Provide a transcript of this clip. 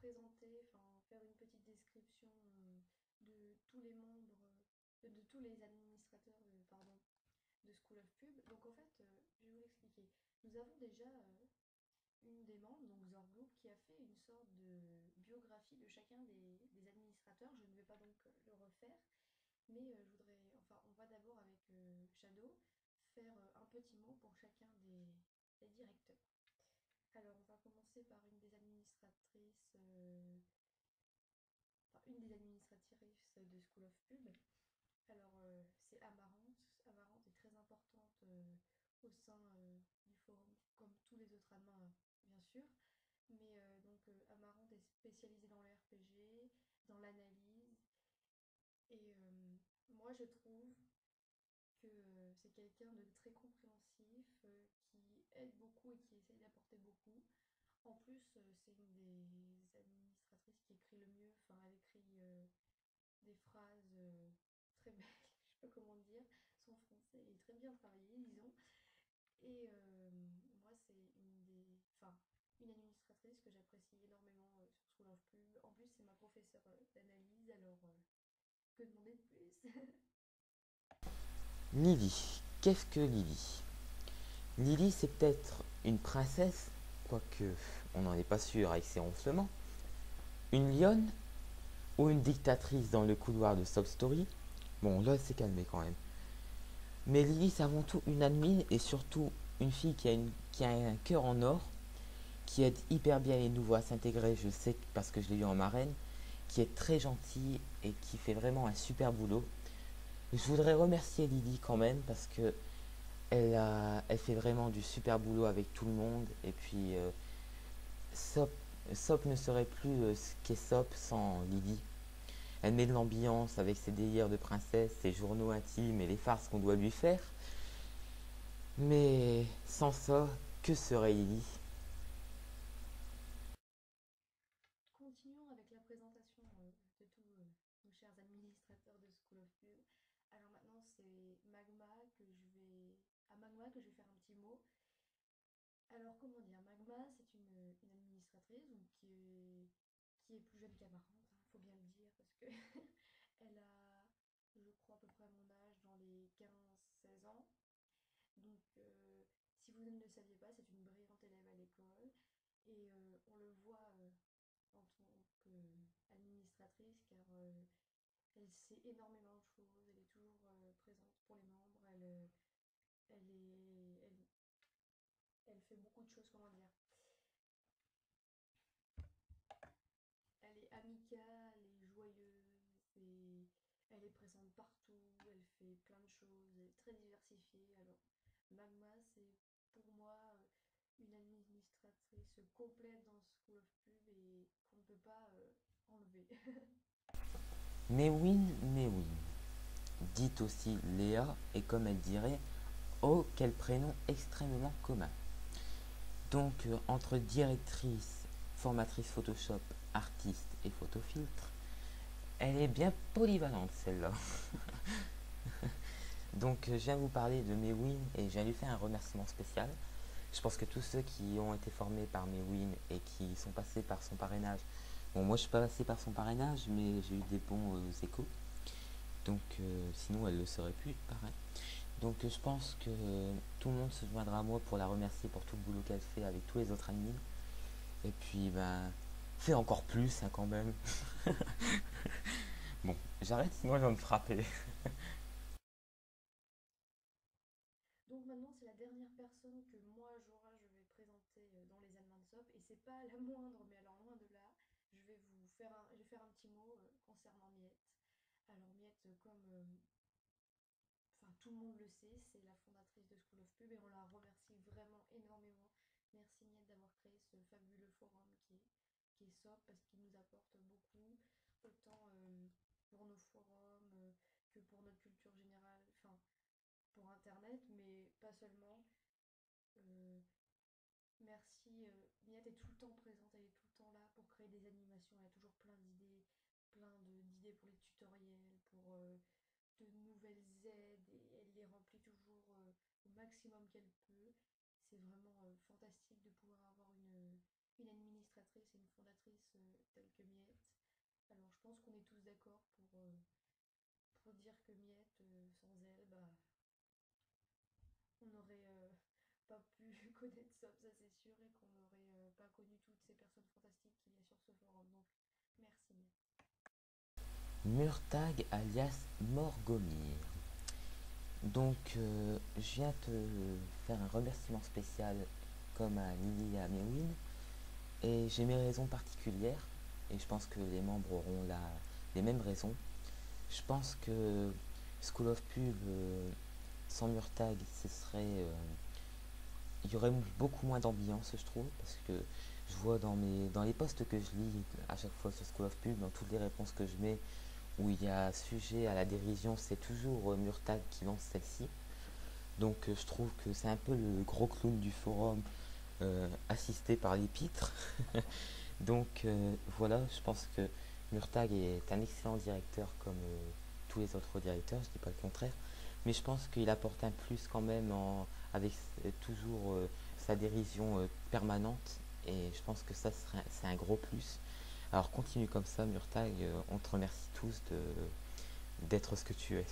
présenter, enfin faire une petite description de tous les membres, de tous les administrateurs de School of Pub. Donc en fait, je vais vous l'expliquer. Nous avons déjà une des membres, donc Zorgloop, qui a fait une sorte de biographie de chacun des administrateurs. Je ne vais pas donc le refaire, mais je voudrais, enfin, on va d'abord avec Shadow faire un petit mot pour chacun des directeurs. Alors, on va commencer par une des administratrices, enfin, une des administratrices de School of Pub. Alors, c'est Amarante. Amarante est très importante au sein du forum, comme tous les autres admins, bien sûr. Mais Amarante est spécialisée dans le RPG, dans l'analyse. Et moi, je trouve que c'est quelqu'un de très compréhensif, qui aide beaucoup et qui essaye d'apporter beaucoup. En plus, c'est une des administratrices qui écrit le mieux. Enfin, elle écrit des phrases très belles, je sais pas comment dire. Son français est très bien travaillé, disons. Et moi, c'est une administratrice que j'apprécie énormément sur School of Pub. En plus, c'est ma professeure d'analyse, alors que demander de plus? Lily. Qu'est-ce que Lily? Lily, c'est peut-être une princesse, quoique on n'en est pas sûr avec ses ronflements, une lionne ou une dictatrice dans le couloir de Sob Story. Bon, là, c'est calmé quand même. Mais Lily, c'est avant tout une admine et surtout une fille qui a un cœur en or, qui aide hyper bien les nouveaux à s'intégrer, je sais parce que je l'ai vu en marraine, qui est très gentille et qui fait vraiment un super boulot. Je voudrais remercier Lily quand même parce que elle fait vraiment du super boulot avec tout le monde. Et puis, Sop, Sop ne serait plus ce qu'est Sop sans Lily. Elle met de l'ambiance avec ses délires de princesse, ses journaux intimes et les farces qu'on doit lui faire. Mais sans ça, que serait Lily? Continuons avec la présentation de tous nos chers administrateurs de School of Pub. Alors maintenant, c'est à Magma que je vais faire un petit mot. Alors, comment dire, Magma, c'est une administratrice donc, qui est plus jeune qu'Amarante, il faut bien le dire, parce que elle a, je crois, à peu près mon âge, dans les 15-16 ans. Donc, si vous ne le saviez pas, c'est une brillante élève à l'école. Et on le voit en tant qu'administratrice, car elle sait énormément de choses, elle est toujours présente pour les membres, elle, est, elle fait beaucoup de choses, comment dire. Elle est amicale, elle est joyeuse, et elle est présente partout, elle fait plein de choses, elle est très diversifiée. Alors, Magma, c'est pour moi une administratrice complète dans School of Pub et qu'on ne peut pas enlever. Mewin, Mewin. Dite aussi Léa, et comme elle dirait, oh quel prénom extrêmement commun. Donc, entre directrice, formatrice Photoshop, artiste et photofiltre, elle est bien polyvalente celle-là. Donc, je viens vous parler de Mewin et je viens lui faire un remerciement spécial. Je pense que tous ceux qui ont été formés par Mewin et qui sont passés par son parrainage, bon, moi je suis pas passé par son parrainage, mais j'ai eu des bons échos. Donc, sinon elle le serait plus, pareil. Donc, je pense que tout le monde se joindra à moi pour la remercier pour tout le boulot qu'elle fait avec tous les autres admins. Et puis, ben, fais encore plus hein, quand même. Bon, j'arrête, sinon elle va me frapper. Donc maintenant, c'est la dernière personne que moi, Jora, je vais présenter dans les Advanced et c'est pas la moindre, mais alors loin de là, je vais faire un petit mot concernant Miette. Alors Miette, comme enfin tout le monde le sait, c'est la fondatrice de School of Pub et on la remercie vraiment énormément. Merci Miette d'avoir créé ce fabuleux forum qui est SOP parce qu'il nous apporte beaucoup, autant pour nos forums que pour notre culture générale, enfin pour Internet, mais pas seulement. Euh, Merci. Miette est tout le temps présente, elle est tout le temps là pour créer des animations. Elle a toujours plein d'idées, d'idées pour les tutoriels, pour de nouvelles aides et elle les remplit toujours au maximum qu'elle peut. C'est vraiment fantastique de pouvoir avoir une administratrice c'est une fondatrice telle que Miette. Alors je pense qu'on est tous d'accord pour dire que Miette, sans elle, bah, on n'aurait pas pu connaître Somme, ça c'est sûr, et qu'on n'aurait pas connu toutes ces personnes fantastiques qu'il y a sur ce forum. Donc merci Miette. Murtag alias Morgomir. Donc, je viens te faire un remerciement spécial comme à Lily et à Mewin. Et j'ai mes raisons particulières. Et je pense que les membres auront les mêmes raisons. Je pense que School of Pub, sans Murtag, il y aurait beaucoup moins d'ambiance, je trouve. Parce que je vois dans les posts que je lis à chaque fois sur School of Pub, dans toutes les réponses que je mets, où il y a sujet à la dérision, c'est toujours Murtag qui lance celle-ci. Donc je trouve que c'est un peu le gros clown du forum, assisté par les pitres. Donc voilà, je pense que Murtag est un excellent directeur comme tous les autres directeurs, je dis pas le contraire. Mais je pense qu'il apporte un plus quand même avec toujours sa dérision permanente. Et je pense que ça c'est un gros plus. Alors continue comme ça, Murtag, on te remercie tous d'être ce que tu es.